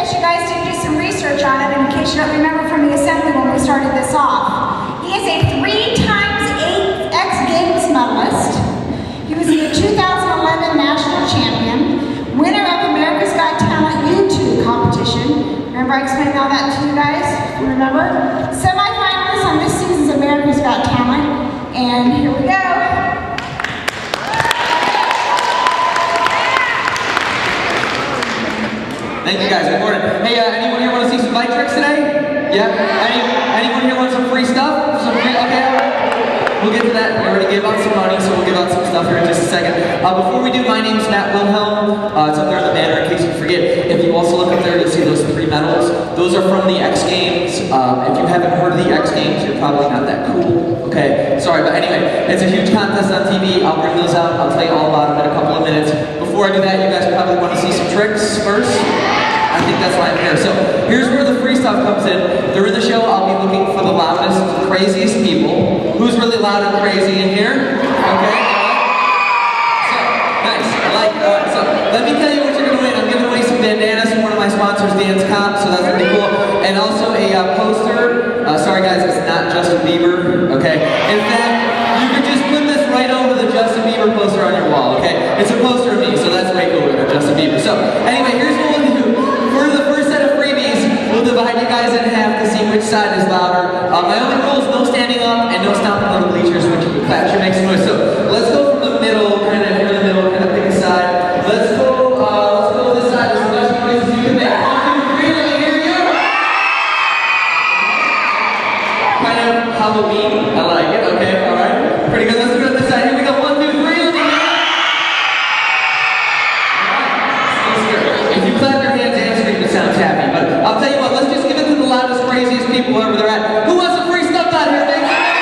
suggest you guys do some research on it in case you don't remember from the assembly when we started this off. He is a 3x8 X Games medalist. He was the 2011 national champion, winner of America's Got Talent YouTube competition. Remember I explained all that to you guys? You remember? Semi-finalist on this season's America's Got Talent. And here we go. Thank you guys, good morning. Hey, anyone here want to see some bike tricks today? Yeah? Anyone here want some free stuff? Okay, all right. We'll get to that. We already gave out some money, so we'll give out some stuff here in just a second. Before we do, my name's Matt Wilhelm. It's up there in the banner in case you forget. If you also look up there, you'll see those 3 medals. Those are from the X Games. If you haven't heard of the X Games, you're probably not that cool. Okay, sorry, but anyway, it's a huge contest on TV. I'll bring those out. I'll tell you all about them in a couple of minutes. Before I do that, you guys probably want to see some tricks first. I think that's why I'm here. So here's where the free stuff comes in. During the show, I'll be looking for the loudest, craziest people. Who's really loud and crazy in here? Okay, so, nice, I like it. So let me tell you what you're going to win. I'm giving away some bandanas from one of my sponsors, Dan's Comp, so that's pretty cool. And also a poster. Sorry guys, it's not Justin Bieber, okay? In fact, you could just put this right over the Justin Bieber poster on your wall, okay? It's a poster of me, so that's way cooler than Justin Bieber. So anyway, here's what we'll do. For the first set of freebies, we'll divide you guys in half to see which side is louder. My only rule is no standing up and no stomping on the bleachers when you clap. You make some noise. So let's go from the middle, kind of here in the middle, kind of pick a side. Let's go this side as much noise as you can make. 1, 2, 3, let me hear you. Kind of Halloween. I like it. Okay, all right. Pretty good. Let's go to this side. Here we go. 1, 2, 3. Let me hear you. If you clap your hands and scream, it sounds happy. But I'll tell you what, let's just give it to the loudest, craziest people wherever they're at. Who wants some free stuff out here? Make some noise.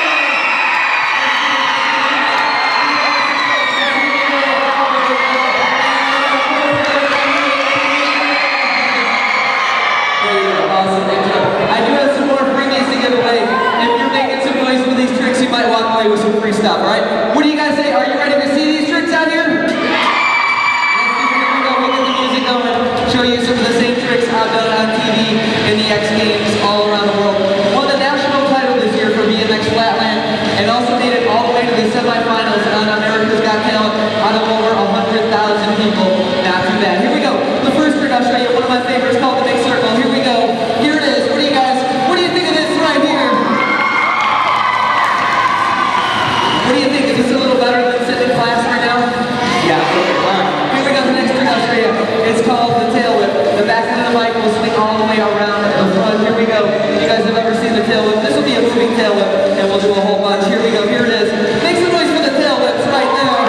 There you go. Awesome. Good job. I do have some more freebies to give away. If you're making some noise for these tricks, you might walk away with some free stuff, all right? What do you guys say? Are you ready to see these tricks out here? Show you some of the same tricks I've done on TV in the X Games all around the world. Won the national title this year for BMX Flatland and also made it all the way to the semifinals on America's Got Talent out of over 100,000 people. Not too bad. Here we go. The first trick I'll show you, one of my favorites called the big circle. Here we go. Here it is. What do you think of this right here? What do you think? Is this a little better than sitting in class right now? Yeah, okay, all right. Here we go. The next trick I'll show you. It's called the tail whip. The back end of the bike will swing all the way around the front. Here we go. You guys have ever seen the tail whip? This will be a moving tail whip, and we'll do a whole bunch. Here we go. Here it is. Make some noise for the tail whips right there.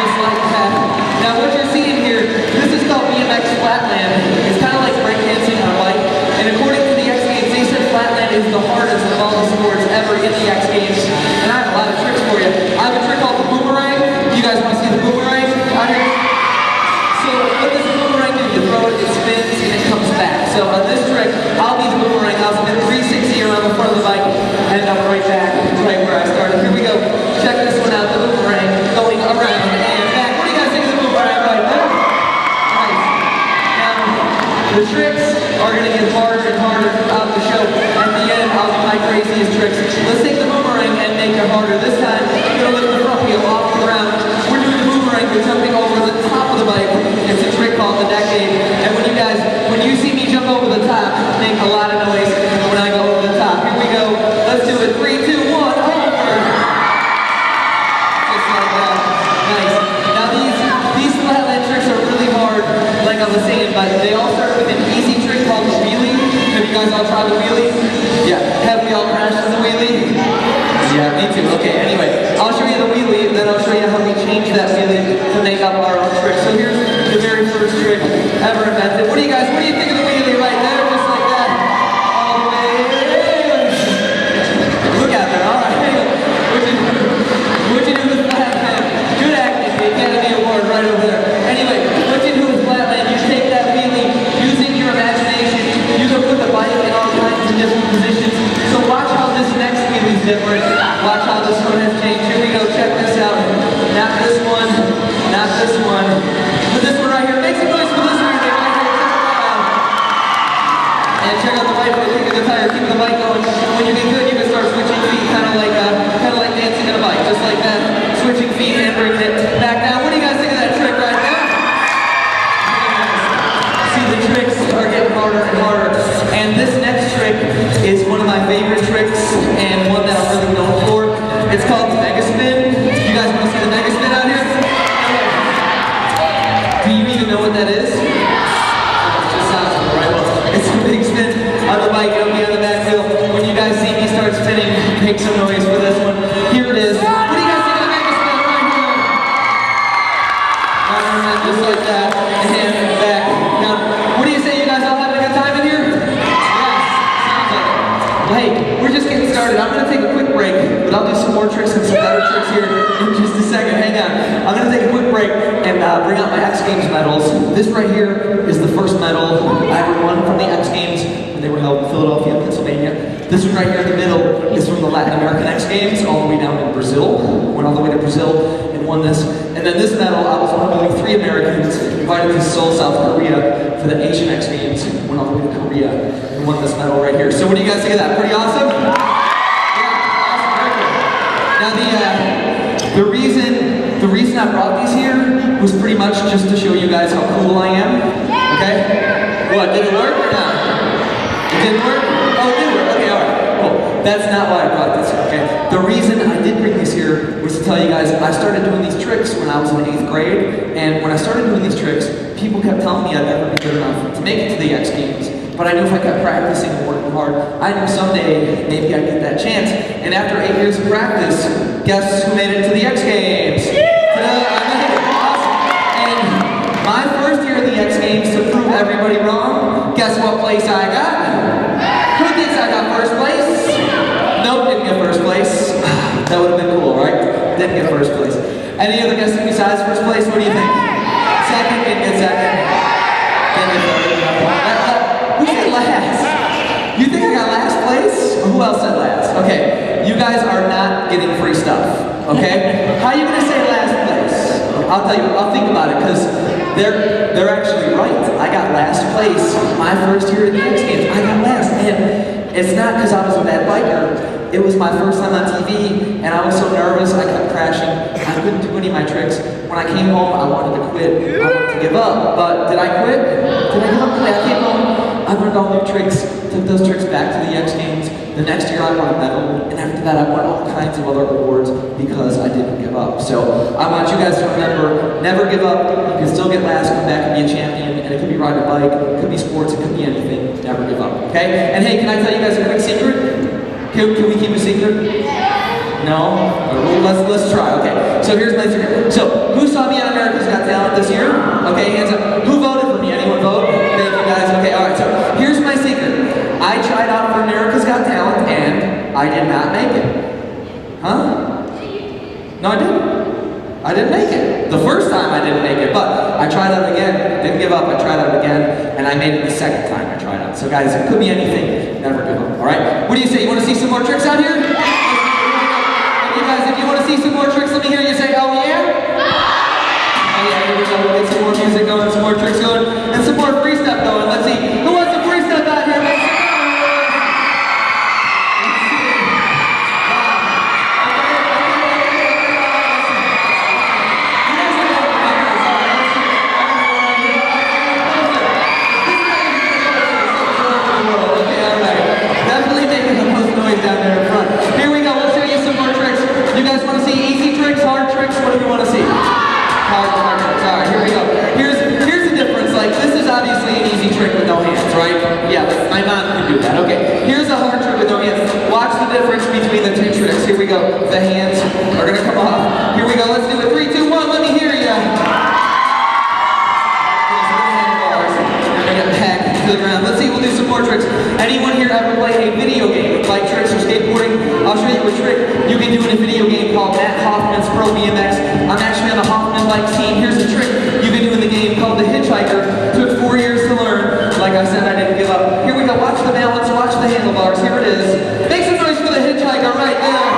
Just like that. Now what you're seeing here, this is called BMX Flatland. It's kind of like breakdancing on a bike. And according to the X Games, they said Flatland is the hardest of all the sports ever in the X Games. And I have a lot of tricks for you. I have a trick called the boomerang. You guys want to see the boomerang out here? So what does the boomerang do? You throw it, it spins, and it comes back. So on this trick, I'll be the boomerang. I'll spin 360 around the front of the bike, and I'm right back, right where I started. Here we go. Check this one out, the boomerang going around and back. What do you guys think of the boomerang right there? Nice. Now, the tricks are going to get harder and harder throughout the show. At the end, I'll do my craziest tricks. Let's take the boomerang and make it harder. This time, I'm going to lift the front wheel off the ground. We're doing the boomerang. We're jumping over the top of the bike. It's a trick called the decade. And when you see me jump over the top, make a lot of noise when I go over the top. Here we go. Let's do it. 3, 2, 1, over. Just like that. Nice. Now these flatland tricks are really hard, like I was saying, but they all start with an easy trick called the wheelie. Have you guys all tried the wheelie? Yeah. Have we all crashed in the wheelie? Yeah, me too. Okay, anyway, I'll show you the wheelie, then I'll show you how we change that wheelie to make up our own trick. So here's the very first trick ever invented. What do you think of the wheelie right there? Just like that. All the way. Look out there. All right. What'd you do with Flatland? Good acting. The Academy Award right over there. Anyway, what you do with Flatland, you take that wheelie using your imagination. You can put the bike in all kinds of different positions. So watch how this next wheelie's different. Watch how this one has changed. Here we go. Check this out. Not this one. Not this one. But this one right here. Make some noise for this wheelie right here. kind of like dancing on a bike, just like that, switching feet and bringing it back down. What do you guys think of that trick right there? See, the tricks are getting harder and harder. And this next trick is one of my favorite tricks and one that I'm really known for. It's called the mega spin. You guys want to see the mega spin out here? Do you even know what that is? It just sounds right. Well, it's a big spin on the bike. It'll be on the back wheel. When you guys see me start spinning, make some noise for this one. Here it is. What do you guys think of the mega spin right here? Just like that. And back. Now, what do you say? You guys all having a good time in here? Hey, we're just getting started. I'm going to take a quick break, but I'll do some more tricks and some better tricks here in just a second. Hang on. I'm going to take a quick break and bring out my X Games medals. This right here is the first medal I ever won from the X Games when they were held in Philadelphia, Pennsylvania. This one right here in the middle is from the Latin American X Games all the way down in Brazil. Went all the way to Brazil and won this. And then this medal, I was one of only 3 Americans invited to Seoul, South Korea for the Asian X Games. Went all the way to Korea and won this medal right here. So what do you guys think of that? Pretty awesome? Yeah, awesome, very good. Now the reason I brought these here was pretty much just to show you guys how cool I am. Okay? What, did it work or not? It didn't work? Oh, it did work. Okay, alright. Cool. That's not why I brought this, okay? The reason I did bring these here was to tell you guys I started doing these tricks when I was in 8th grade, and when I started doing these tricks, people kept telling me I'd never be good enough to make it to the X Games. But I knew if I kept practicing and working hard, I knew someday maybe I'd get that chance. And after 8 years of practice, guess who made it to the X Games? I made it. Awesome. And my first year in the X Games, to prove everybody wrong, guess what place I got? Who thinks I got first place? Nope, didn't get first place. That would have been cool, right? Didn't get first place. Any other guesses besides first place? What do you think? Second, didn't get second. Didn't get third. Who said last? You think I got last place? Or who else said last? Okay, you guys are not getting free stuff, okay? How are you gonna say last place? I'll tell you, I'll think about it, because they're actually right. I got last place my first year at the X Games. I got last, and it's not because I was a bad biker. It was my first time on TV, and I was so nervous, I kept crashing. I couldn't do any of my tricks. When I came home, I wanted to quit. I wanted to give up, but did I quit? Did I give up? I came home. I learned all new tricks, took those tricks back to the X Games. The next year I won a medal, and after that I won all kinds of other awards because I didn't give up. So I want you guys to remember, never give up. You can still get last, come back and be a champion, and it could be riding a bike, it could be sports, it could be anything. Never give up, okay? And hey, can I tell you guys a quick secret? Can we keep a secret? No? Well, let's try, okay. So here's my secret. So, who saw me on America's Got Talent this year? Okay, hands up. Who voted for me? Anyone vote? Thank you guys. Okay, alright, so here's my secret. I tried out for America's Got Talent and I did not make it. Huh? No, I didn't. I didn't make it. The first time I didn't make it, but I tried out again. Didn't give up. I tried out again, and I made it the second time I tried out. So guys, it could be anything. Never give up. All right? What do you say? You want to see some more tricks out here? You guys, if you want to see some more tricks, let me hear you say, oh yeah? Oh yeah, here we go. We'll get some more music going, some more tricks going, and some more free stuff going. Let's see. Who wants some free stuff out here? Let's see. Down there in front. Here we go, we'll show you some more tricks. You guys want to see easy tricks, hard tricks? What do we want to see? Hard tricks. Alright, here we go. Here's the difference. Like, this is obviously an easy trick with no hands, right? Yeah, my mom can do that. Okay, here's a hard trick with no hands. Watch the difference between the two tricks. Here we go. The hands are going to come off. Here we go. Let's do it. 3, 2, 1. Let me hear you. To the ground. Let's see, we'll do some more tricks. Anyone here ever play a video game with bike tricks or skateboarding? I'll show you a trick you can do in a video game called Matt Hoffman's Pro BMX. I'm actually on the Hoffman bike team. Here's a trick you can do in the game called the Hitchhiker. Took 4 years to learn. Like I said, I didn't give up. Here we go. Watch the balance. Watch the handlebars. Here it is. Make some noise for the Hitchhiker right there.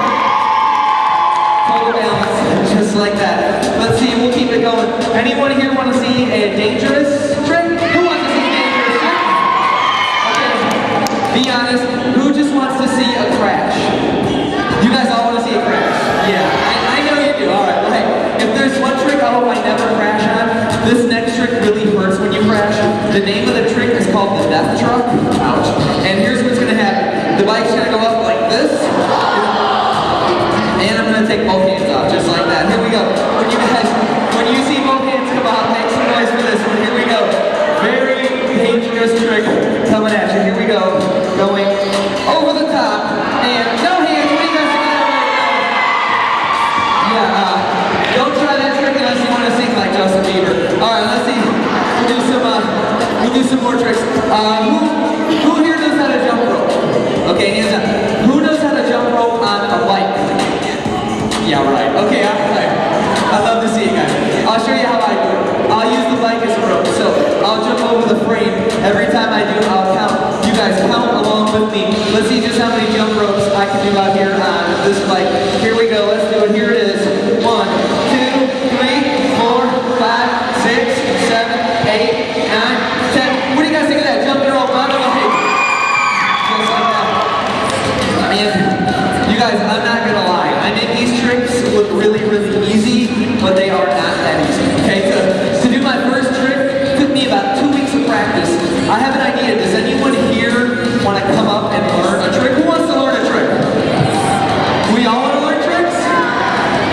Total balance. Just like that. Let's see. We'll keep it going. Anyone here want to see a dangerous trick? Who wants to see a dangerous trick? Okay. Be honest. Who just wants to see a crash? You guys this next trick really hurts when you crash. The name of the trick is called the death truck. Ouch. And here's what's gonna happen. The bike's gonna go up like this. And I'm gonna take both hands off, just like that. Here we go. When you see both hands come out, make some noise for this one. Here we go. Very dangerous trick coming at you. Here we go. Going over the top. And no hands. What do you guys think of that right now? Yeah, don't try that trick unless you want to sing like Justin Bieber. Alright, let's see. We'll do some more tricks. Who here knows how to jump rope? Okay, hands up. Who knows how to jump rope on a bike? Yeah, right. Okay, I love to see it, guys. I'll show you how I do it. I'll use the bike as a rope. So I'll jump over the frame. Every time I do, I'll count. You guys count along with me. Let's see just how many jump ropes I can do out here on this bike. Here we go. Let's do it. Here it is. 1, 2, 3, 4, 5, 6, 7, 8, 9, 10. What do you guys think of that? Jumping rope on the bike. Just like that. I mean, you guys, I'm not gonna lie. I make these tricks look really, really easy, but they are not that easy. Okay, to do my first trick took me about 2 weeks of practice. I have an idea. Does anyone here want to come up and learn a trick? Who wants to learn a trick? We all want to learn tricks?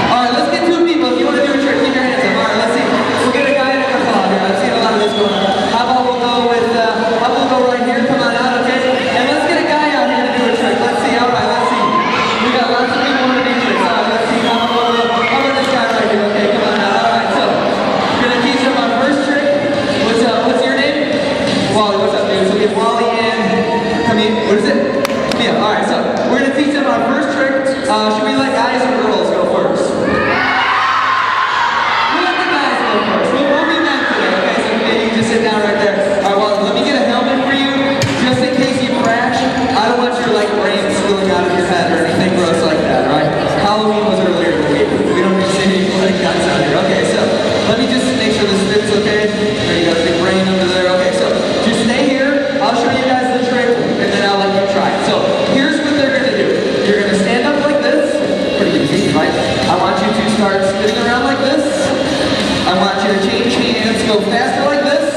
All right, let's get 2 people. If you want to do a trick, keep your hands up. All right, let's see. We'll get a guy in a couple out here. I've seen a lot of this going on. How about we'll go right here? Come on out, okay? And let's get a guy out here to do a trick. Let's see. All right, let's see. We got lots of people want to do tricks. All right, let's see. How about this guy right here? Okay, come on out. All right, so we're gonna teach him our first trick. What's your name? Wally. What's up, dude? So we have Wally and Camille. What is it? Camille. All right, so we're gonna teach them our first trick. Should we let guys or girls go first? We'll let the guys go first. We'll be men today. Okay, so Camille, you can just sit down right there. All right, well, let me get a helmet for you, just in case you crash. I don't want your brain spilling out of your head or anything gross like that. All right? Halloween was earlier in the week. We don't need to see any guys out here. Okay, so let me just make sure this fits okay. There you go, big brain under there. Okay, so just stay here. I'll show you guys the trick, and then I'll let you try it. So here's what they're gonna do. You're gonna stand up like this. Pretty easy, right? I want you to start spinning around like this. I want you to change hands, go faster like this.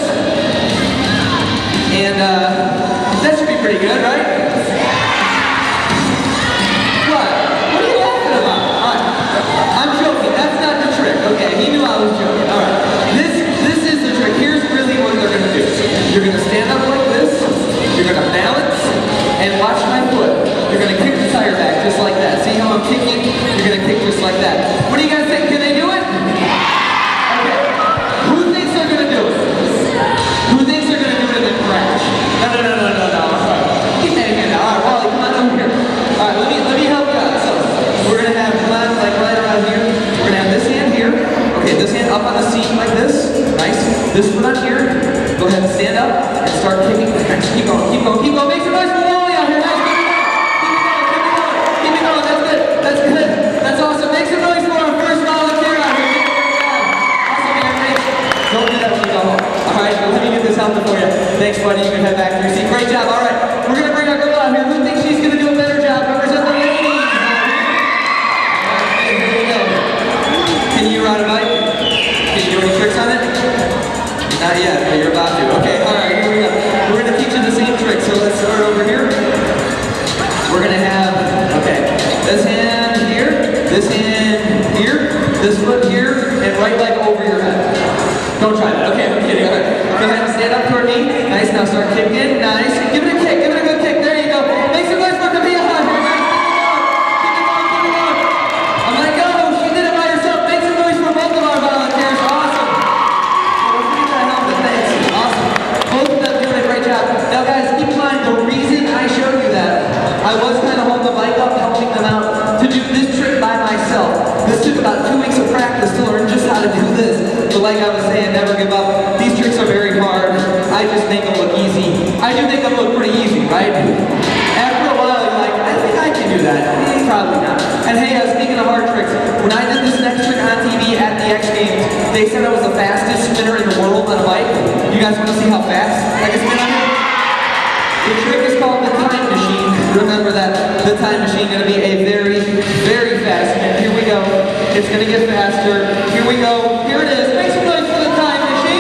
And that should be pretty good, right? What? What are you laughing about? All right. I'm joking. That's not the trick. Okay, he knew I was joking. All right. This is the trick. Here's really what they're gonna do. You're gonna stand up like this. You're gonna balance and watch my foot. You're gonna kick the tire back just like that. See how I'm kicking? You're gonna kick just like that. What do you guys think? Can they do it? Okay. Who thinks they're gonna do it? Who thinks they're gonna do it and then crash? No. All right. Keep that hand out. All right, Wally, come on over here. All right, let me help you out. So we're gonna have one like right around here. We're gonna have this hand here. Okay, this hand up on the seat like this. Nice. This foot on here. Go ahead and stand up and start kicking. Nice. Keep going. Make some noise for Wally out here. Nice. Keep it going. That's good. That's awesome. Make some noise for our first volunteer out here. Awesome, man. Thanks. Don't do that when you go home. All right, let me get this helmet for you. Thanks, buddy. You can head back to your seat. Great job. All right, we're gonna bring our girl out here. Who thinks she's gonna do a better job? Represent the ladies. All right, here we go. Can you ride a bike? Can you do any tricks on it? Not yet, but you're about to. Okay, all right, here we go. We're gonna teach you the same trick. So let's start over here. We're gonna have, okay, this hand here, this foot here, and right leg over your head. Don't try that. Okay, I'm kidding. All right. Go ahead and stand up toward me. Nice. Now start kicking. Nice. Give it a kick. Give it a good kick. There you go. Make some noise for Camille out here. Nice. Keep it going. I'm like, oh, she did it by herself. Make some noise for both of our volunteers. Awesome. Let's get that helmet. Thanks. Awesome. Both of them doing a great job. Now, guys, keep in mind the reason I showed you that I was kind of holding the bike up, helping them out to do this trick by myself. This took about 2 weeks of practice to learn just how to do this. But like I was saying, never give up. These tricks are very hard. I just make them look easy. I do make them look pretty easy, right? After a while, you're like, I think I can do that. Probably not. And hey, speaking of hard tricks, when I did this next trick on TV at the X Games, they said I was the fastest spinner in the world on a bike. You guys want to see how fast I can spin on it? The trick is called the time machine. Remember that. The time machine is going to be a very, very fast spin. Here we go. It's going to get faster. Here we go. Here it is. Make some noise for the time machine.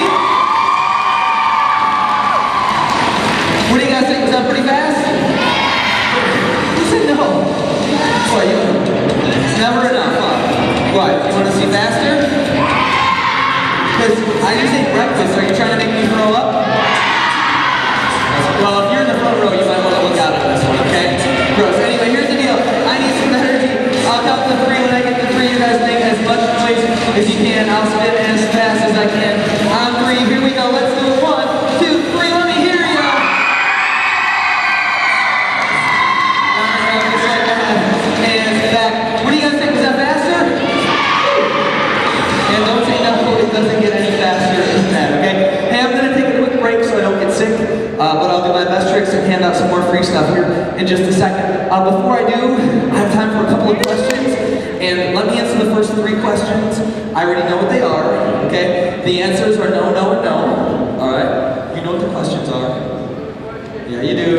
and hand out some more free stuff here in just a second. Before I do, I have time for a couple of questions. And let me answer the first 3 questions. I already know what they are, okay? The answers are no, no, and no. All right? You know what the questions are. Yeah, you do.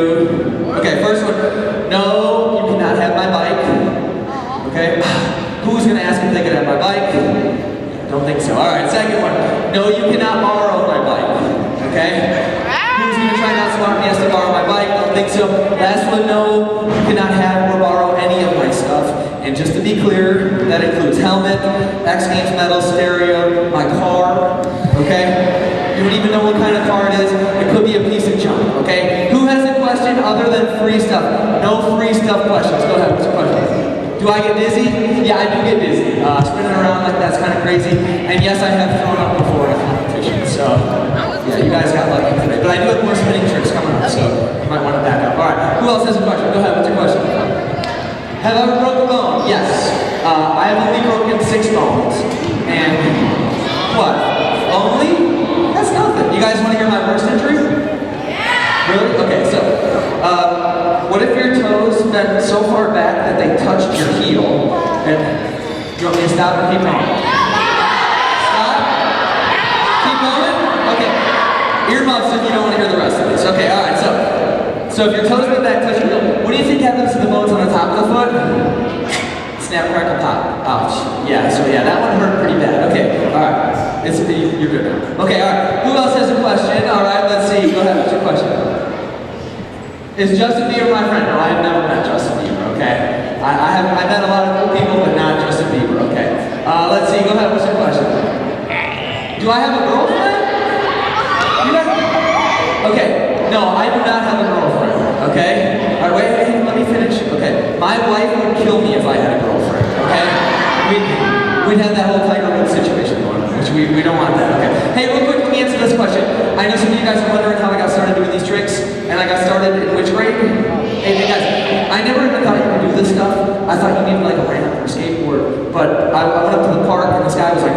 Okay, first one. No, you cannot have my bike. Okay? Who's gonna ask if they could have my bike? Don't think so. All right, second one. No, you cannot borrow my bike. Okay? Who's gonna try not smart and has to borrow my bike? Don't think so. Last one. No, you cannot have or borrow any of my stuff. And just to be clear, that includes helmet, X Games medal, stereo, my car. Okay? You don't even know what kind of car it is. It could be a piece of junk. Okay? Who has a question other than free stuff? No free stuff questions. Go ahead. What's your question? Do I get dizzy? Yeah, I do get dizzy. Spinning around like that's kind of crazy. And yes, I have thrown up before in a competition. So, yeah, you guys got lucky today. But I do have more spinning tricks coming up, so you might want to back up. All right, who else has a question? Go ahead, what's your question? Have I ever broken a bone? Yes. I have only broken 6 bones. And what? Only? That's nothing. You guys want to hear my worst injury? Yeah! Really? Okay, so, what if your toes bent so far back that they touched your heel? And you want me to stop or keep going? Stop? Keep going? Okay. Earmuffs if you don't want to hear the rest of this. Okay, alright, so if your toes bent back, touch your heel, what do you think happens to the bones on the top of the foot? Snap, crackle, pop. Ouch. Yeah, so yeah, that one hurt pretty bad. Okay, alright. You're good now. Okay, alright. Who else has a question? Alright, let's see. Go ahead, what's your question? Is Justin Bieber my friend? No, I have never met Justin Bieber, okay? I've met a lot of cool people, but not Justin Bieber, okay? Let's see, go ahead, what's your question? Do I have a girlfriend? Okay, no, I do not have a girlfriend, okay? All right, wait, let me finish. Okay, my wife would kill me if I had a girlfriend, okay? We'd have that whole Tiger Woods situation going on, which we don't want that, okay? Hey, real quick, let me answer this question. I know some of you guys are wondering how I got started doing these tricks, and I got started in which grade? Hey guys, I never even thought you could do this stuff. I thought you needed like a ramp or a skateboard, but I went up to the park and this guy was like,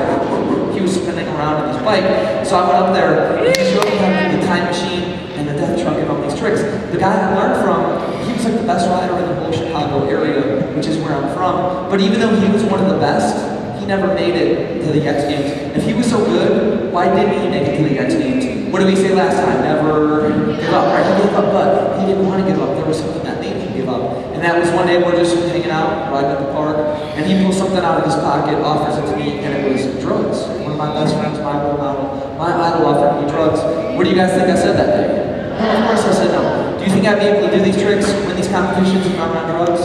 he was spinning around on his bike, so I went up there and he showed me how to do the time machine and the death truck and all these tricks. The guy I learned from, he was like the best rider in the whole Chicago area, which is where I'm from, but even though he was one of the best, he never made it to the X Games. If he was so good, why didn't he make it to the X Games? What did we say last time? Never give up, right? He gave up, but he didn't want to give up. There was something that made him give up. And that was one day we're just hanging out, riding at the park, and he pulls something out of his pocket, offers it to me, and it was drugs. One of my best friends, my role model, my idol offered me drugs. What do you guys think I said that day? Of course I said no. Do you think I'd be able to do these tricks, win these competitions, if I'm on drugs?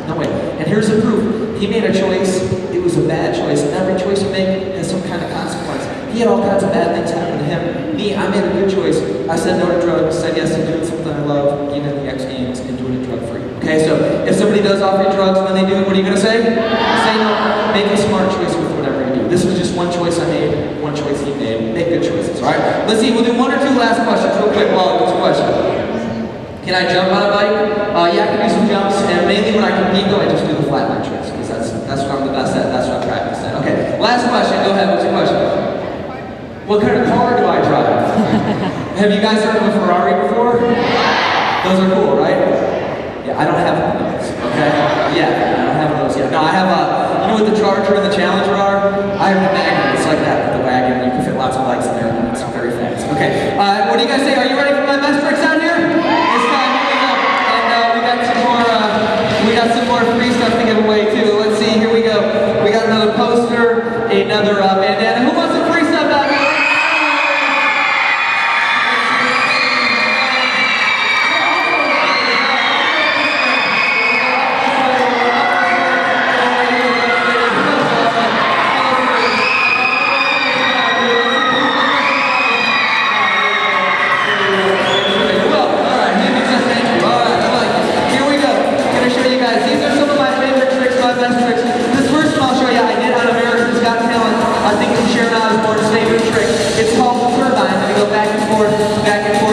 No way. And here's the proof. He made a choice. It was a bad choice, and every choice you make has some kind of consequence. He had all kinds of bad things happen to him. Me, I made a good choice. I said no to drugs, said yes to doing something I love, getting in the X Games, and doing it drug-free. Okay, so if somebody does offer you drugs when they do, what are you going to say? Say no. Make a smart choice with whatever you do. This was just one choice I made, one choice he made. Make good choices, all right? Let's see, we'll do 1 or 2 last questions real quick. Well, what's the question? Can I jump on a bike? Yeah, I can do some jumps, and mainly when I compete, though, I just do the flatline tricks, because that's what I'm the best at, that's what I practice at. Okay, last question, go ahead, what's your question? What kind of car do I drive? Have you guys heard of a Ferrari before? Those are cool, right? Yeah, I don't have one of those, okay? Yeah, I don't have one of those yet. No, I have you know what the Charger and the Challenger are? I have the Magnum, it's like that with the wagon, you can fit lots of bikes in there, and it's very fast. Okay, what do you guys say? Are you ready for my best tricks out here? It's time, here we go. And we got some more free stuff to give away too. Let's see, here we go. We got another poster, another bandana. Who wants some free stuff out here?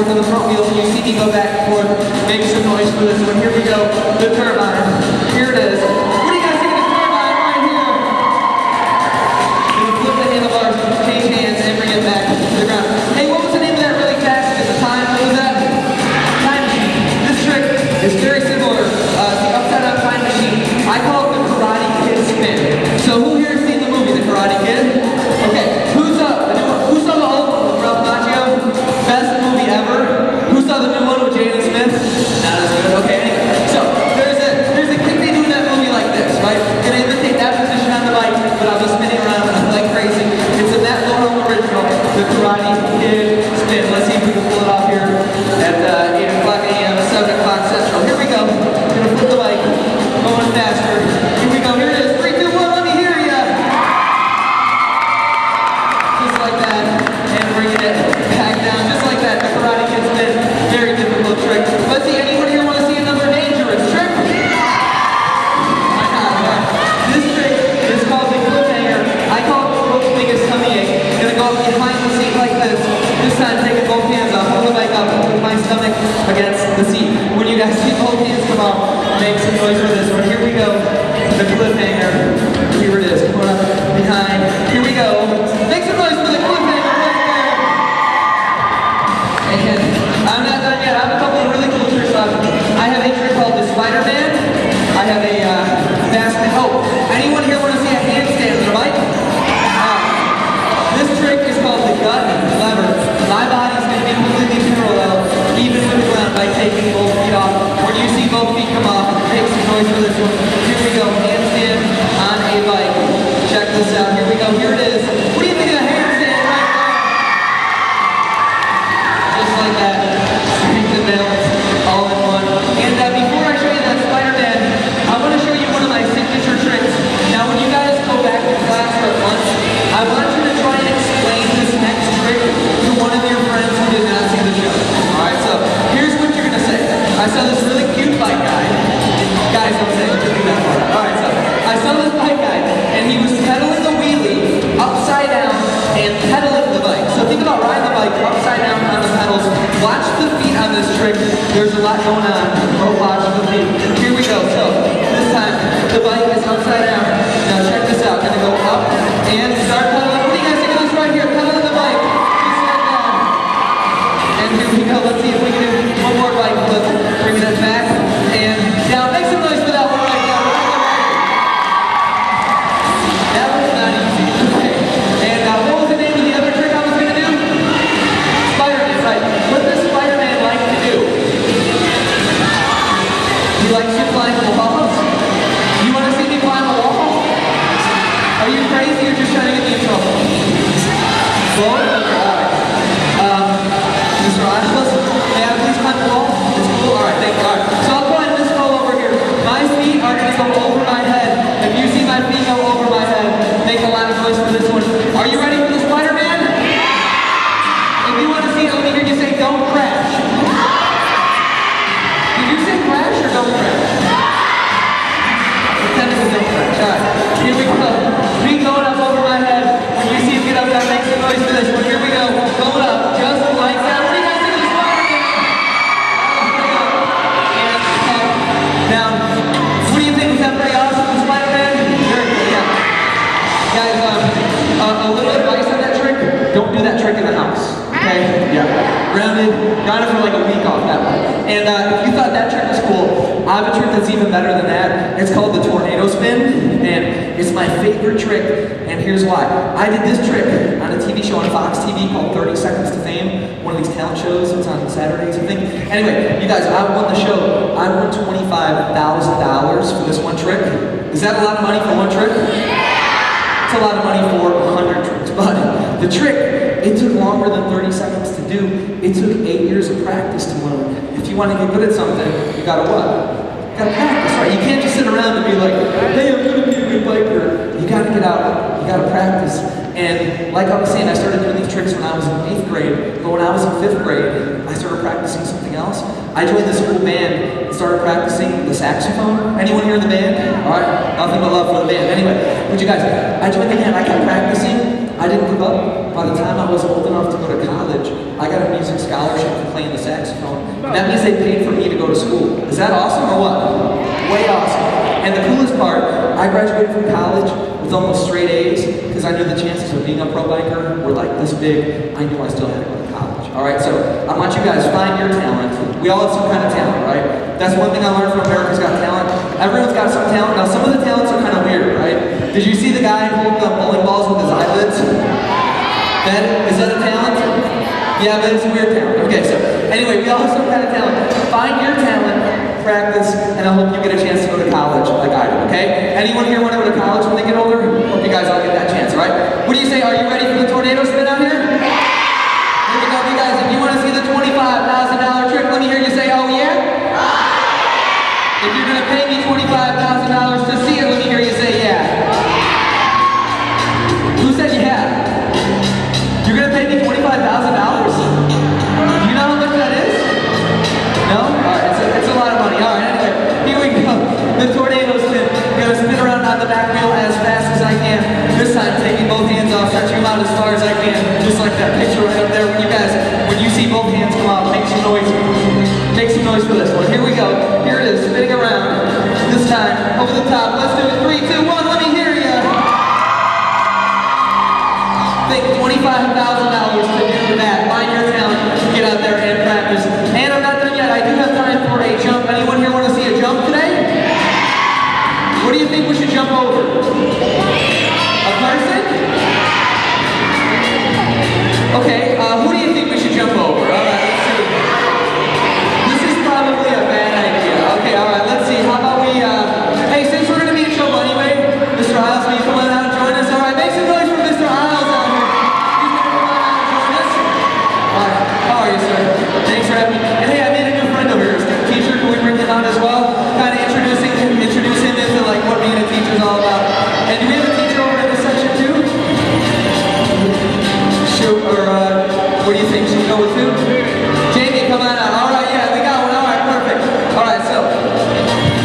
To the front wheel, and you see me go back and forth, make some noise for this one. Here we go, the turbine. Here it is. What do you guys think of the turbine right here? You flip the handlebars, change hands, and bring it back to the ground. Hey, what was the name of that really fast at the time? What was that? Time machine. Kid spin. Let's see if we can pull it off here at 8 o'clock a.m., 7 o'clock Central. Here we go. We're gonna flip the bike, going faster. Here we go. Here it is. 3, 2, 1. Let me hear ya. Just like that, and bringing it back down, just like that. The Karate Kid spin. Very difficult trick. Let's see. Anyone here want to see another dangerous trick? This trick is called the cliffhanger. I call it the world's biggest tummy ache. Gonna go up behind the seat like this. This time, taking both hands off, hold the bike up, and put my stomach against the seat. When you guys see both hands come off, make some noise for this one. Here we go. The cliffhanger. Here it is. Come on up behind. Here we go. Make some noise for the cliffhanger right there. And I'm not done yet. I have a couple of really cool tricks left. I have a trick called the Spider-Man. I have a basket. Oh, anyone here want to see a handstand on the bike? This trick is called the gut lever. My body's going to be completely parallel, even with the ground, by taking both feet off. When you see both feet come off, make some noise for this one. Here we go, handstand on a bike. Check this out. Here we go. Here it is. What do you think of the handstand right there? Just like that. Strength and balance, all in one. And before I show you that Spider-Man, I want to show you one of my signature tricks. Now, when you guys go back to class for lunch, I want you to try and explain this next trick to one of your friends who did not see the show. Alright, so here's what you're going to say. I saw this really cute bike guy. Guys, don't say it. Just do that part. Alright, so I saw this bike guy, and he was pedaling the wheelie upside down and pedaling the bike. So think about riding the bike upside down on the pedals. Watch the feet on this trick. There's a lot going on. Oh, watch the feet. Here we go. So this time, the bike is upside down. Now check this out. Gonna go up and start pedaling. What do you guys think of this right here? Pedaling the bike. Just like that. And here we go. Let's see if we can do one more bike flip. Bringing it back and down. Make some noise for that one right now. That was not easy. Okay. And what was the name of the other trick I was going to do? Spider-Man, right. What does Spider-Man like to do? He likes to climb walls. You want to see me climb a wall? Are you crazy or just trying to get me in trouble? Both? Alright. Mr. Isles, may I please climb the wall? It's cool? Alright, thank you. Alright. So I'll climb this pole over here. My feet are going to go over my head. If you see my feet go over my head, make a lot of noise for this one. Are you ready for the Spider-Man? If you want to see it, let me hear you say, don't crash. Did you say crash or don't crash? Technically don't crash. Alright, here we go. Feet going up over my head. When you see him get up there, make some noise for this one. Here we go. Going up, just like that. What do you guys think of the Spider-Man? And down. What do you think? Was that pretty awesome, the Spider-Man? Very good, yeah. Guys, a little advice on that trick. Don't do that trick in the house. Okay? Yeah. Grounded. Got it for like a week off that one. And if you thought that trick was cool, I have a trick that's even better than that. It's called the tornado spin, and it's my favorite trick, and here's why. I did this trick on a TV show on Fox TV called 30 Seconds to Fame, one of these talent shows. It's on Saturdays, I think. Anyway, you guys, I won the show. I won $25,000 for this one trick. Is that a lot of money for one trick? It's a lot of money for 100 tricks, but the trick, it took longer than 30 seconds to do. It took 8 years of practice to learn. If you want to get good at something, you gotta what? You gotta practice, right? You can't just sit around and be like, hey, I'm gonna be a good biker. You gotta get out, you gotta practice. And like I was saying, I started doing these tricks when I was in 8th grade, but when I was in 5th grade, I started practicing something else. I joined this cool band and started practicing the saxophone. Anyone here in the band? Alright, nothing but love for the band. Anyway, but you guys, I joined the band, I kept practicing. I didn't give up. By the time I was old enough to go to college, I got a music scholarship for playing the saxophone. That means they paid for me to go to school. Is that awesome or what? Way awesome. And the coolest part, I graduated from college with almost straight A's because I knew the chances of being a pro biker were like this big. I knew I still had to go to college. Alright, so I want you guys to find your talent. We all have some kind of talent, right? That's one thing I learned from America's Got Talent. Everyone's got some talent. Now some of the talents are kind of weird, right? Did you see the guy holding up bowling balls with his eyelids? Is that a talent? Yeah, but it's a weird talent. Okay, so anyway, we all have some kind of talent. Find your talent, practice, and I hope you get a chance to go to college like I did, okay? Anyone here want to go to college when they get older? Hope you guys all get that chance, all right? What do you say? Are you ready for the tornado spin out here? Go with who? Jamie, come on out. All right, yeah, we got one. All right, perfect. All right, so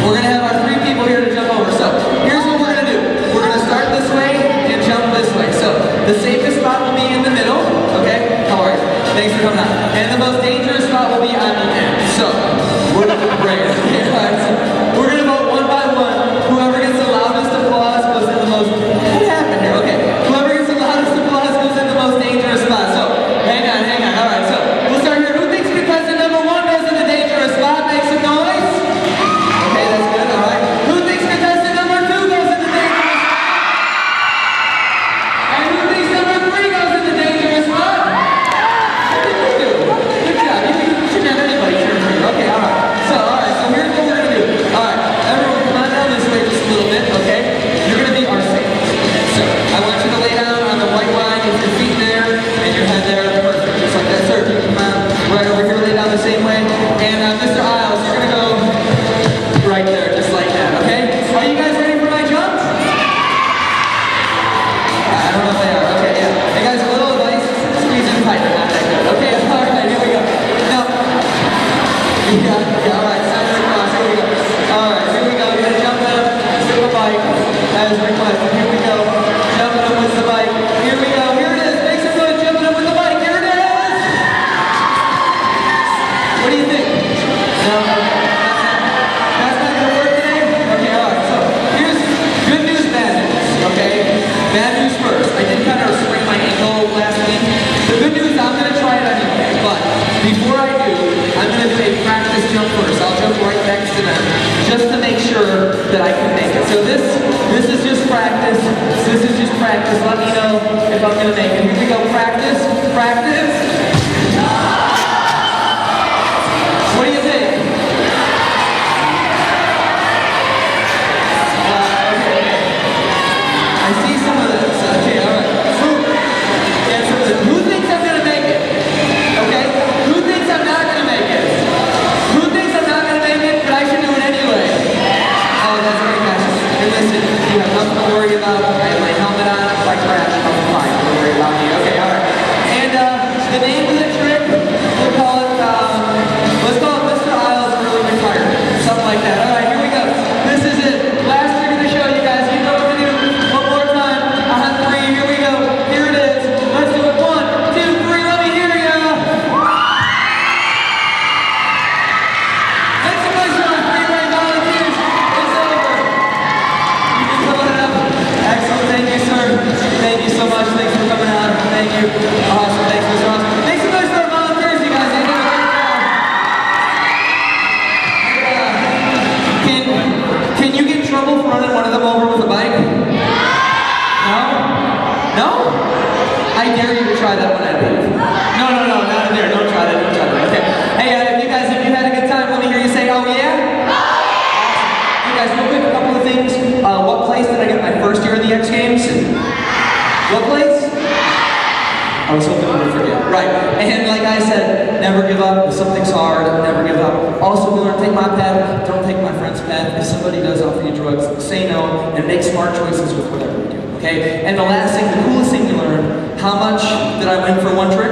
we're gonna have our 3 people here to jump over. So here's what we're gonna do. We're gonna start this way and jump this way. So the safest spot will be in the middle. Okay? How are you? Thanks for coming out. And the most dangerous spot will be on the end. So we're gonna break it. Okay, all right, so we're gonna vote one by one. Whoever gets the loudest applause goes in the most. What happened here? Okay. Whoever gets the loudest applause goes in the most dangerous spot. So hang on. All right, so we'll start here. Who thinks contestant number 1 goes in the dangerous spot? Make some noise. Okay, that's good. All right. Who thinks contestant number 2 goes in the dangerous spot? And who thinks number 3 goes in the dangerous spot? What did you do? Good job. You shouldn't have anybody cheering for you. Okay, all right. So here's what we're gonna do. All right, everyone, come on down this way just a little bit. Okay, you're gonna be our safety. So I want you to lay down on the white line with your feet there and your head there. Perfect. Just like that, sir. You come on right over here, lay down the same way. And Mr. Isles, you're gonna go right there, just like that. Okay? Are you guys ready for my jumps? I don't know if they are. Okay, yeah. Hey guys, a little advice: squeeze in tighter, not that good. Okay, all right. Here we go. Now, yeah. All right. Center across. Here we go. All right. Here we go. You're gonna jump up with the bike as requested. Here we go. Jumping up with the bike. Here we go. Here it is. Make some noise. Jumping up with the bike. Here it is. What do you think? No. That's not gonna work today? Okay, all right. So here's good news, bad news. Okay? Bad news first. I did kind of sprain my ankle last week. The good news, I'm gonna try it anyway. But before I do, I'm gonna do a practice jump first. I'll jump right next to them just to make sure that I can make it. So this is just practice. This is just practice. Let me know if I'm gonna make it. Here we go. Practice. What do you think? Okay. I see some of this. Okay, all right. Who thinks I'm gonna make it? Okay. Who thinks I'm not gonna make it? Who thinks I'm not gonna make it, but I should do it anyway? Oh, that's very nice. And listen, you have nothing to worry about. I have my helmet on. If I crash, I'm fine. Don't worry about me. Okay, all right. And the name of the trick, we'll call it, let's call it Mr. Isles Early Retirement. Something like that. All right, here we go. This is it. Last trick of the show, you guys. You know what to do. One more time. On 3. Here we go. Here it is. Let's do it. 1, 2, 3. Let me hear ya. Make some noise for our 3 right volunteers. It's over. You can fill it up. Excellent. Thank you, sir. Thank you so much. Thanks for coming out. Thank you. Awesome. Thanks, Mr. Awesome. Make some noise for our volunteers, you guys. They did a great job. Can you get in trouble for running one of them over with a bike? No? I dare you to try that one, I think. No, not in there. Don't try that. Okay. Hey, if you had a good time, let me hear you say, oh yeah? Hey guys, real quick, a couple of things. What place did I get my first year in the X Games? What place? I was hoping you would forget. Right. And like I said, never give up. If something's hard, never give up. Also, we learn, take my pet, don't take my friend's pet. If somebody does offer you drugs, say no and make smart choices with whatever you do. Okay? And the last thing, the coolest thing we learned, how much did I win for one trip?